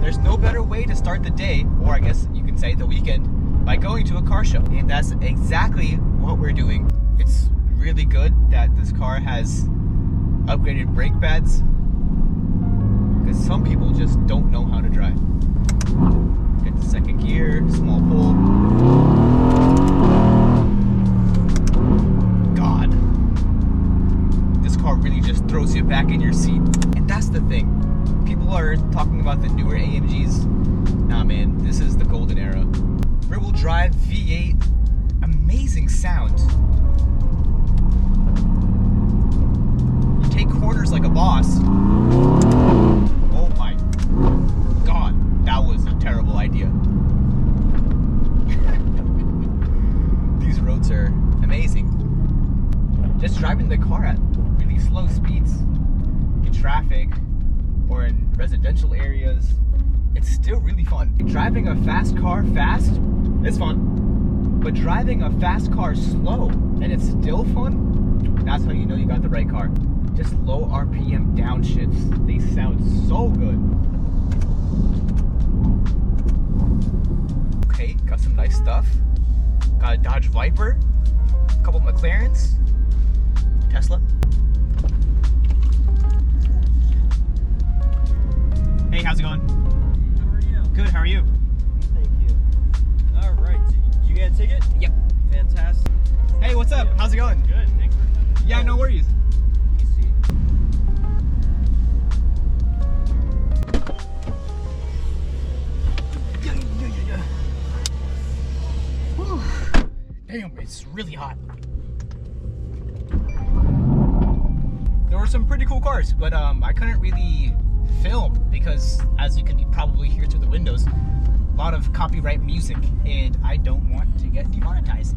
there's no better way to start the day, or I guess you can say the weekend, by going to a car show. And that's exactly what we're doing. It's really good that this car has upgraded brake pads, because some people just don't know how to drive. Get the second gear, small pull. God. This car really just throws you back in your seat. And that's the thing. People are talking about the newer AMGs. Nah, man, this is the golden era. Rear-wheel drive V8, amazing sound. You take corners like a boss. Oh my God, that was a terrible idea. These roads are amazing. Just driving the car at really slow speeds in traffic or in residential areas, it's still really fun. Driving a fast car fast, it's fun. But driving a fast car slow and it's still fun, that's how you know you got the right car. Just low RPM downshifts, they sound so good. Okay, got some nice stuff. Got a Dodge Viper, a couple McLarens, Tesla. Hey, how's it going? How are you? Good, how are you? Thank you. All right, did you get a ticket? Yep. Fantastic. Hey, what's up? How's it going? Good, thanks for coming. Yeah, no worries. Let me see. Whew. Damn, it's really hot. There were some pretty cool cars, but I couldn't really film because, as you can probably hear through the windows, a lot of copyright music, and I don't want to get demonetized.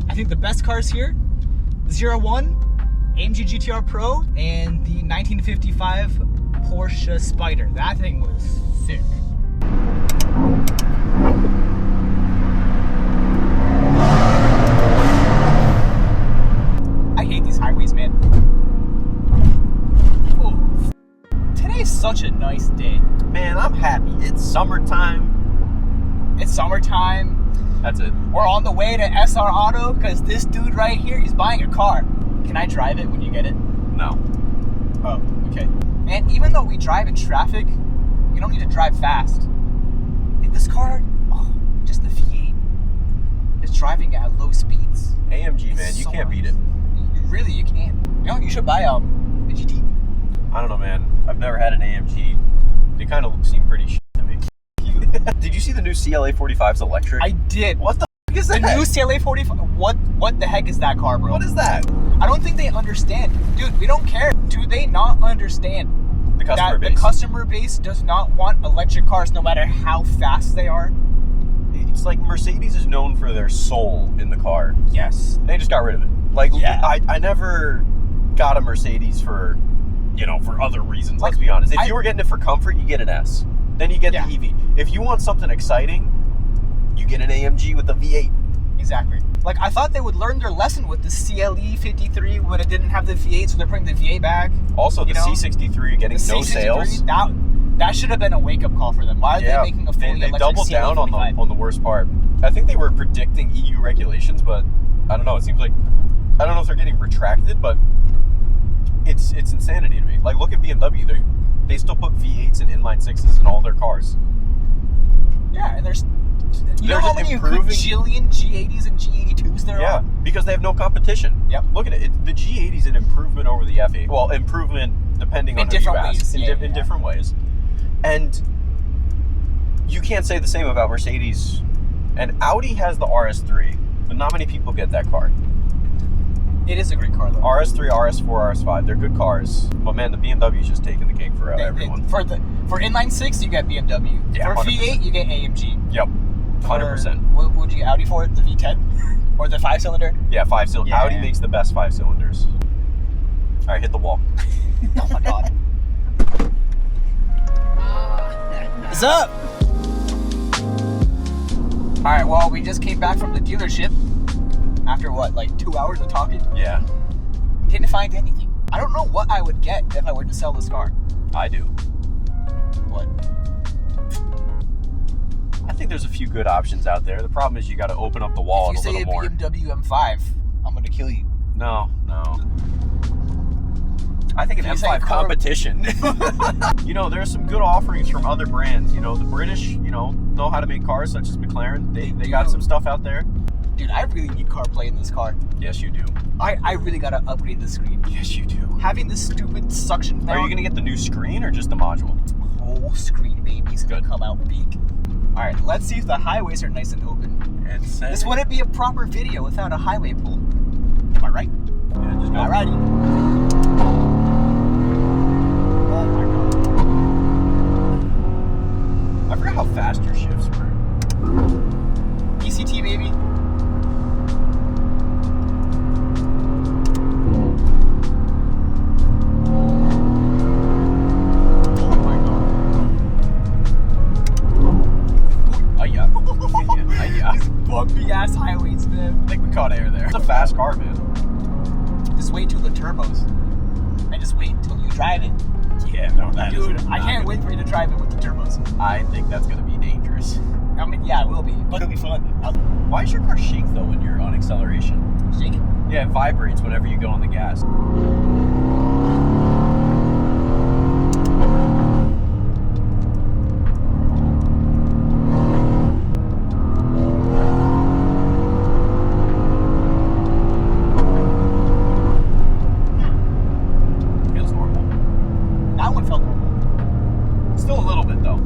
I think the best cars here, 01 AMG GTR Pro and the 1955 Porsche Spyder. That thing was sick. I hate these highways, man. Oh, today's such a nice day. Man, I'm happy. It's summertime. It's summertime. That's it. We're on the way to SR Auto because this dude right here, he's buying a car. Can I drive it when you get it? No. Oh, okay. And even though we drive in traffic, you don't need to drive fast. In this car, oh, just the V8 is driving at low speeds. AMG, It's man, you so can't beat nice. it. Really, you can't. You know, you should buy the GT. I don't know, man. I've never had an AMG. They kind of seem pretty shit to me. Did you see the new CLA 45's electric? I did. What the f is The that? new CLA 45. What the heck is that car, bro? What is that? I don't think they understand. Dude, we don't care. Do they not understand The customer that base. the customer base does not want electric cars no matter how fast they are? It's like Mercedes is known for their soul in the car. Yes. They just got rid of it. Like, Yeah. I never got a Mercedes for, for other reasons. Let's be honest. If you were getting it for comfort, you get an S. Then you get the EV. If you want something exciting, you get an AMG with the V8. Exactly. Like, I thought they would learn their lesson with the CLE 53 when it didn't have the V8, so they're putting the V8 back. Also, the C63 getting no sales. That should have been a wake-up call for them. Why are they making a fully electric They doubled CLE down 45? on the worst part. I think they were predicting EU regulations, but I don't know. It seems like, I don't know if they're getting retracted, but it's insanity to me. Like, look at BMW. They still put V8s and inline sixes in all their cars. Yeah, and there's... You They're know how just many improving- gajillion G80s and G82s there are? Yeah, because they have no competition. Yep. Look at it. The G80 is an improvement over the F8. Well, improvement depending on who you ask. In different ways. And you can't say the same about Mercedes. And Audi has the RS3, but not many people get that car. It is a great car, though. RS3, RS4, RS5, they're good cars. But man, the BMW's just taking the cake for everyone. For inline 6, you get BMW. Yeah, for 100%. V8, you get AMG. Yep, 100%. What would you get Audi for? The V10? Or the 5-cylinder? Yeah, 5-cylinder. Yeah. Audi makes the best 5-cylinders. All right, hit the wall. Oh my God. What's up? All right, well, we just came back from the dealership after what, like 2 hours of talking? Yeah. Didn't find anything. I don't know what I would get if I were to sell this car. I do. What? there's a few good options out there. The problem is you got to open up the wallet a little more. If you say a BMW M5, I'm going to kill you. No. I think an M5 competition. You know, there's some good offerings from other brands. You know, the British, you know how to make cars, such as McLaren. They got some stuff out there. Dude, I really need CarPlay in this car. Yes, you do. I really got to upgrade the screen. Yes, you do. Having this stupid suction mount. Are you going to get the new screen or just the module? Whole screen, baby. It's going to come out big. All right, let's see if the highways are nice and open. This wouldn't be a proper video without a highway pull. Am I right? Yeah, just go. Alrighty. Oh my god. I forgot how fast your shifts were. ECT, baby. Oh my god. Yeah. These bumpy ass highways, man. I think we caught air there. It's a fast car, man. Just wait till the turbos. And just wait till you drive it. Yeah, no, that is. Dude, I can't wait for you to drive it with the turbos. I think that's going to be dangerous. I mean, yeah, it will be, but it'll be fun. Why does your car shake, though, when you're on acceleration? Shake? Yeah, it vibrates whenever you go on the gas. Feels horrible. That one felt horrible. Still a little bit, though.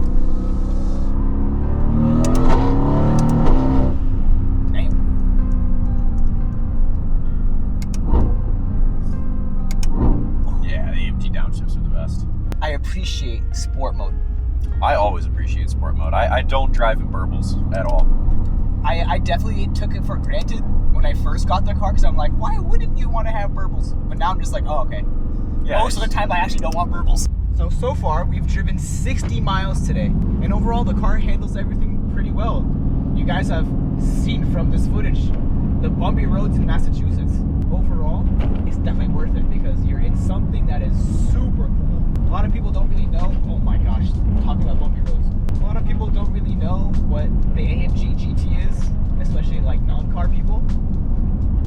I appreciate sport mode. I always appreciate sport mode. I don't drive in burbles at all. I definitely took it for granted when I first got the car because I'm like, why wouldn't you want to have burbles? But now I'm just like, oh, okay. Yeah, most of the time I actually don't want burbles. So far we've driven 60 miles today. And overall the car handles everything pretty well. You guys have seen from this footage the bumpy roads in Massachusetts. Overall, it's definitely worth it because you're in something that is super cool. A lot of people don't really know, oh my gosh, talking about bumpy roads. A lot of people don't really know what the AMG GT is, especially like non-car people.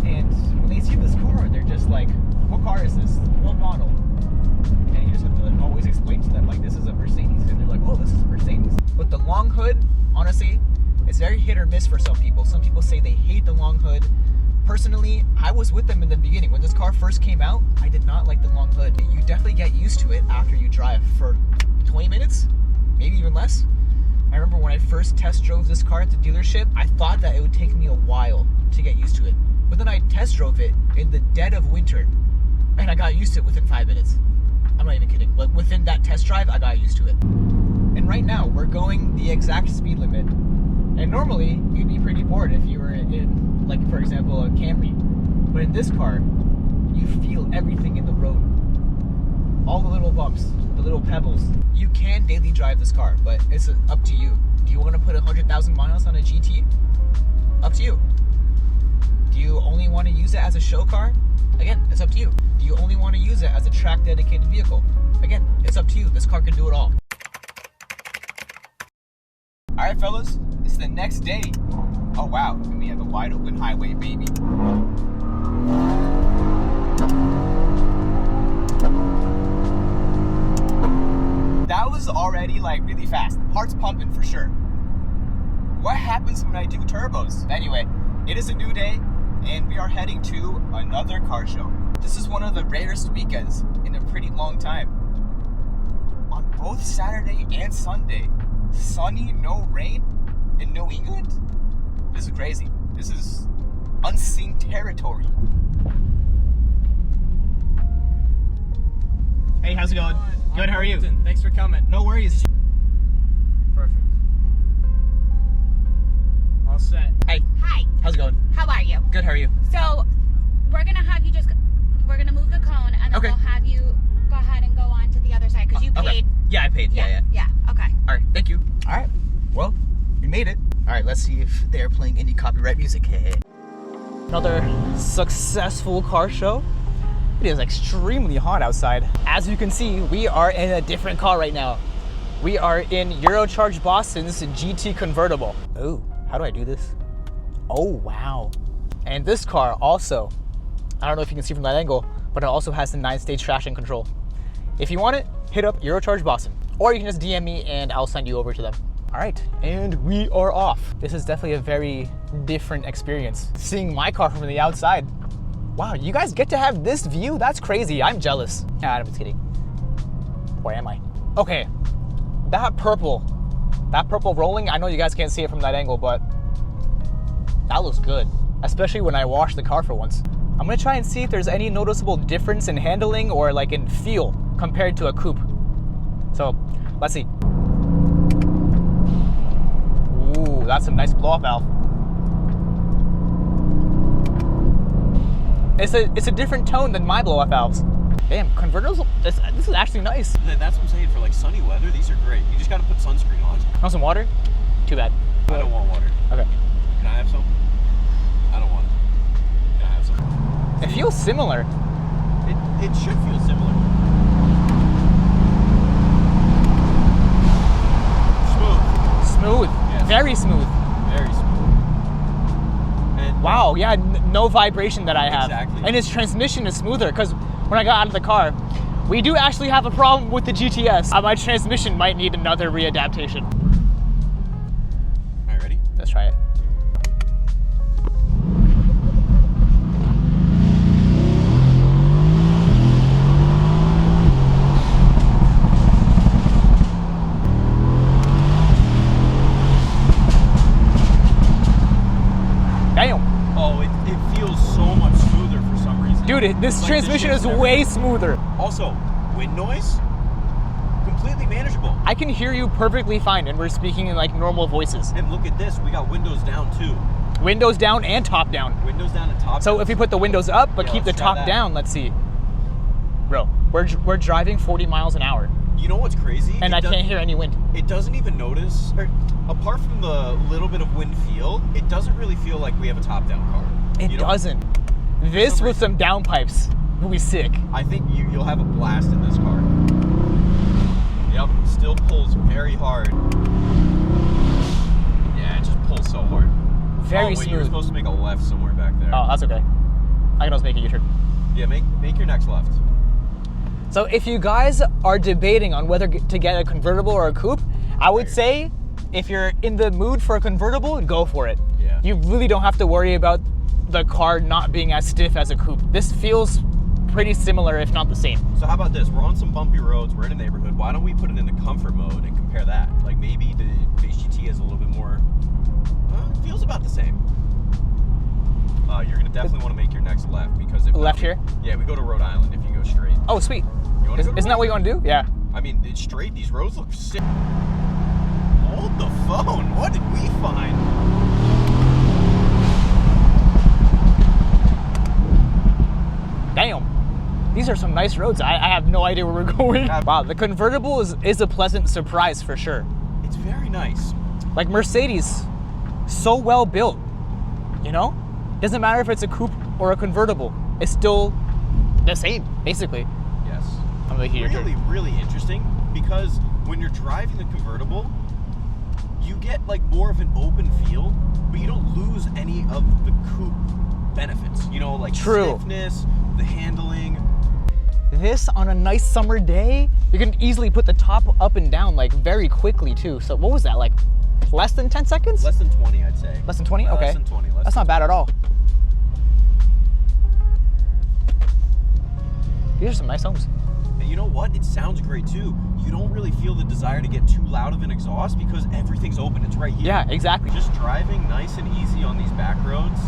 And when they see this car, they're just like, what car is this? What model? And you just have to always explain to them, like, this is a Mercedes. And they're like, oh, this is a Mercedes. But the long hood, honestly, it's very hit or miss for some people. Some people say they hate the long hood. Personally, I was with them in the beginning. When this car first came out, I did not like the long hood. You definitely get used to it after you drive for 20 minutes, maybe even less. I remember when I first test drove this car at the dealership, I thought that it would take me a while to get used to it. But then I test drove it in the dead of winter, and I got used to it within 5 minutes. I'm not even kidding. Like, within that test drive, I got used to it. And right now, we're going the exact speed limit. And normally, you'd be pretty bored if you were in, like, for example, a Camry. But in this car, you feel everything in the road. All the little bumps, the little pebbles. You can daily drive this car, but it's up to you. Do you want to put 100,000 miles on a GT? Up to you. Do you only want to use it as a show car? Again, it's up to you. Do you only want to use it as a track-dedicated vehicle? Again, it's up to you. This car can do it all. All right, fellas, it's the next day. Oh, wow, and we have a wide open highway, baby. That was already, like, really fast. Heart's pumping for sure. What happens when I do turbos? Anyway, it is a new day, and we are heading to another car show. This is one of the rarest weekends in a pretty long time. On both Saturday and Sunday, sunny, no rain in New England? This is crazy. This is unseen territory. Hey, how's it going? Good, how are you? Thanks for coming. No worries. Perfect. All set. Hey, Hi, how's it going? how are you? Good, how are you? So, we're gonna have you we're gonna move the cone and then Okay. we'll have you go ahead and go on to the other side because you paid. Okay. Yeah, I paid. Yeah. Okay. All right, thank you. All right, well, we made it. All right, let's see if they're playing any copyright music. Hey. Another successful car show. It is extremely hot outside. As you can see, we are in a different car right now. We are in Eurocharge Boston's GT convertible. Oh, how do I do this? Oh, wow. And this car also, I don't know if you can see from that angle, but it also has the 9-stage traction control. If you want it, hit up Eurocharge Boston, or you can just DM me and I'll send you over to them. All right, and we are off. This is definitely a very different experience. Seeing my car from the outside. Wow, you guys get to have this view? That's crazy, I'm jealous. Nah, I'm just kidding. Where am I? Okay, that purple rolling, I know you guys can't see it from that angle, but that looks good, especially when I wash the car for once. I'm gonna try and see if there's any noticeable difference in handling or like in feel compared to a coupe. So, let's see. Ooh, that's a nice blow-off valve. It's a different tone than my blow-off valves. Damn, convertibles, this is actually nice. That's what I'm saying, for like sunny weather, these are great. You just gotta put sunscreen on. Want some water? Too bad. I don't want water. Okay. Can I have some? I don't want it. Can I have some? It feels similar. It should feel similar. Smooth. Yes. Very smooth. Very smooth. And wow, yeah, no vibration that I have. Exactly. And its transmission is smoother, because when I got out of the car, we do actually have a problem with the GTS. My transmission might need another readaptation. All right, ready? Let's try it. Damn. Oh, it feels so much smoother for some reason. Dude, this like transmission is way smoother. Also, wind noise, completely manageable. I can hear you perfectly fine, and we're speaking in like normal voices. And look at this, we got windows down too. Windows down and top down. Windows down and top down. So if we put the windows up, but keep the top down, let's see. Bro, we're driving 40 miles an hour. You know what's crazy? And I can't hear any wind. It doesn't even notice, or, apart from the little bit of wind feel, it doesn't really feel like we have a top-down car. It doesn't. This with some downpipes will be sick. I think you'll have a blast in this car. Yep, still pulls very hard. Yeah, it just pulls so hard. Very smooth. smooth. You were supposed to make a left somewhere back there. Oh, that's okay. I can always make a U-turn. Yeah, make your next left. So if you guys are debating on whether to get a convertible or a coupe, I would say if you're in the mood for a convertible, go for it. Yeah. You really don't have to worry about the car not being as stiff as a coupe. This feels pretty similar, if not the same. So how about this? We're on some bumpy roads, we're in a neighborhood. Why don't we put it into comfort mode and compare that? Like maybe the base GT is a little bit more, it feels about the same. You're gonna definitely want to make your next left, because if left here? Yeah, we go to Rhode Island if you go straight. Oh, sweet. Isn't that what you want to do? Yeah. I mean, it's straight. These roads look sick. Hold the phone. What did we find? Damn. These are some nice roads. I have no idea where we're going. Wow, the convertible is a pleasant surprise for sure. It's very nice. Like Mercedes, so well built. You know? Doesn't matter if it's a coupe or a convertible. It's still the same, basically. Yes. I'm gonna hear really, really interesting, because when you're driving the convertible, you get like more of an open feel, but you don't lose any of the coupe benefits. You know, like stiffness, the handling. This on a nice summer day, you can easily put the top up and down like very quickly too. So what was that, like less than 10 seconds? Less than 20, I'd say. Less than 20? Okay. Less than 20. That's not bad at all. These are some nice homes. And you know what? It sounds great too. You don't really feel the desire to get too loud of an exhaust because everything's open. It's right here. Yeah, exactly. Just driving nice and easy on these back roads.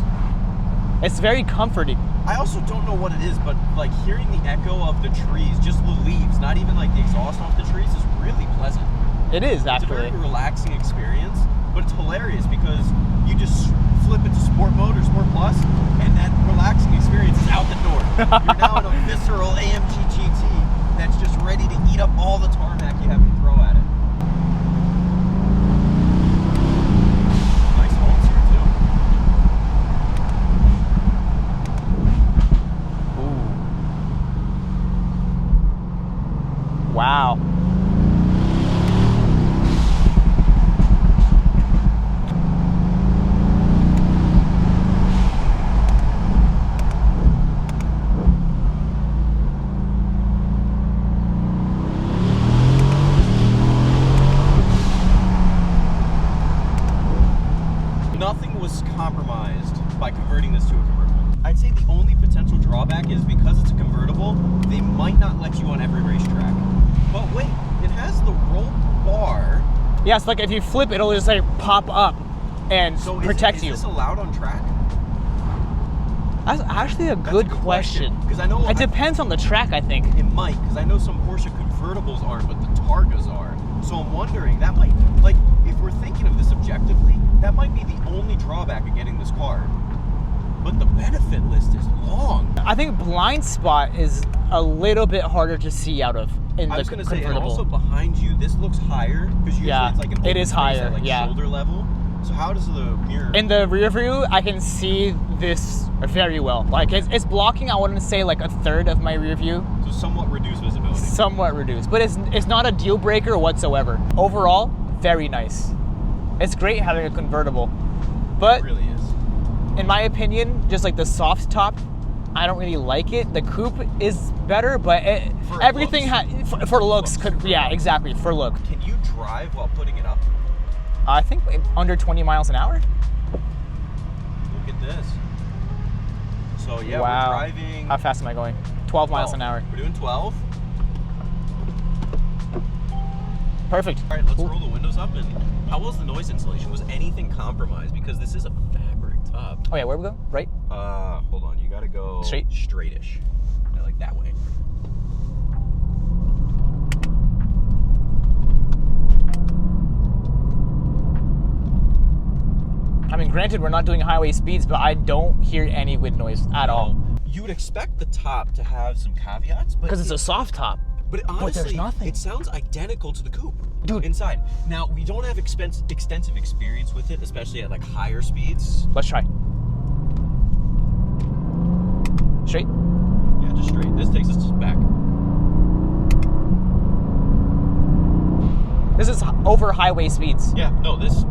It's very comforting. I also don't know what it is, but like hearing the echo of the trees, just the leaves, not even like the exhaust off the trees, is really pleasant. It is, It's a actually. very relaxing experience, but it's hilarious because you just flip it to Sport Mode or Sport Plus, and that relaxing experience is out the door. You're now in a visceral AMG GT that's just ready to eat up all the tarmac you have to throw at it. Nice homes here too. Ooh. Wow. converting this to a convertible. I'd say the only potential drawback is because it's a convertible, they might not let you on every racetrack. But wait, it has the roll bar. Yeah, it's like if you flip, it'll just like pop up and protect you. Is this allowed on track? That's actually a good question. Because I know it depends on the track, I think. It might, because I know some Porsche convertibles aren't, but the Targas are. So I'm wondering, that might, like, if we're thinking of this objectively, that might be the only drawback of getting this car. But the benefit list is long. I think blind spot is a little bit harder to see out of in the convertible. I was going to say, and also behind you, this looks higher, because usually it's like an open it is space higher, at like shoulder level. So how does the mirror... In the rear view, I can see this very well. Like, it's blocking, I wouldn't say, like a third of my rear view. So somewhat reduced visibility. Somewhat reduced. But it's not a deal breaker whatsoever. Overall, very nice. It's great having a convertible. But, it really is. In my opinion, just like the soft top, I don't really like it. The coupe is better, but everything for looks could... Yeah, exactly, for look. Can you drive while putting it up? I think under 20 miles an hour. Look at this. So yeah, wow. We're driving... How fast am I going? 12 miles an hour. We're doing 12. Perfect. All right, let's roll the windows up. And how was the noise insulation? Was anything compromised? Because this is a fabric top. Oh yeah, where we go? Right? Hold on. You gotta go straightish. Yeah, like that way. I mean, granted, we're not doing highway speeds, but I don't hear any wind noise at all. You would expect the top to have some caveats, but because it's a soft top. But honestly, there's nothing. It sounds identical to the coupe, dude. Inside. Now we don't have extensive experience with it, especially at like higher speeds. Let's try. Straight. Yeah, just straight. This takes us back. This is over highway speeds. Yeah. No, this.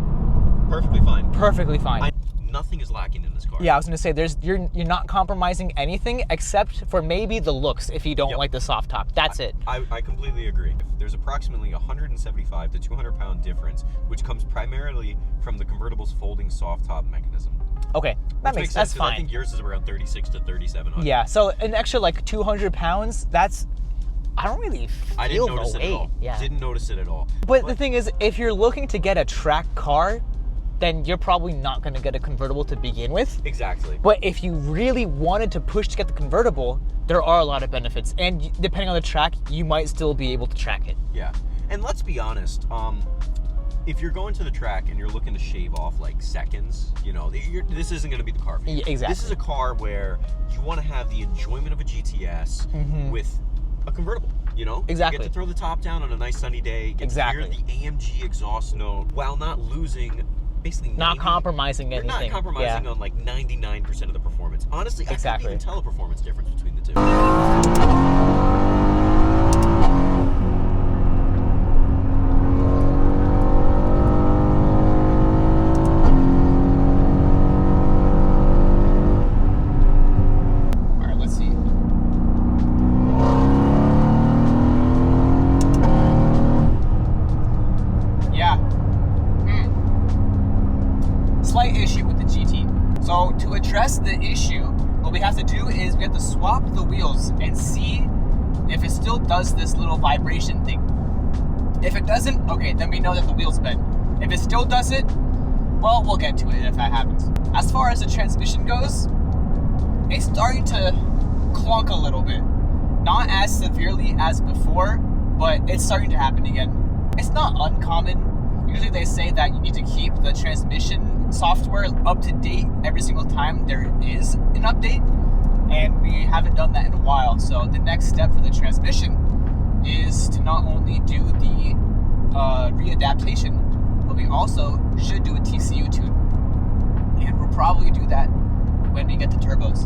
Perfectly fine. Perfectly fine. Nothing is lacking in this car. Yeah, I was gonna say you're not compromising anything except for maybe the looks if you don't like the soft top. That's it. I completely agree. There's approximately 175 to 200 pound difference, which comes primarily from the convertible's folding soft top mechanism. Okay, that makes sense. That's fine. I think yours is around 36 to 3700. Yeah, so an extra like 200 pounds. That's I don't really feel I didn't notice it at all. Yeah. Didn't notice it at all. But the thing is, if you're looking to get a track car, then you're probably not going to get a convertible to begin with. Exactly. But if you really wanted to push to get the convertible, there are a lot of benefits. And depending on the track, you might still be able to track it. Yeah. And let's be honest, if you're going to the track and you're looking to shave off like seconds, you know, this isn't going to be the car for you. Yeah, exactly. This is a car where you want to have the enjoyment of a GTS with a convertible. You know, exactly. You get to throw the top down on a nice sunny day. Get to hear the AMG exhaust note while not losing, basically not compromising anything. You're not compromising on like 99% of the performance. Honestly, I can't even tell a performance difference between the two. The issue, what we have to do is we have to swap the wheels and see if it still does this little vibration thing. If it doesn't, okay, then we know that the wheel's bent. If it still does it, well, we'll get to it if that happens. As far as the transmission goes, it's starting to clunk a little bit. Not as severely as before, but it's starting to happen again. It's not uncommon. Usually they say that you need to keep the transmission software up to date every single time there is an update, and we haven't done that in a while. So the next step for the transmission is to not only do the readaptation, but we also should do a TCU tune, and we'll probably do that when we get the turbos.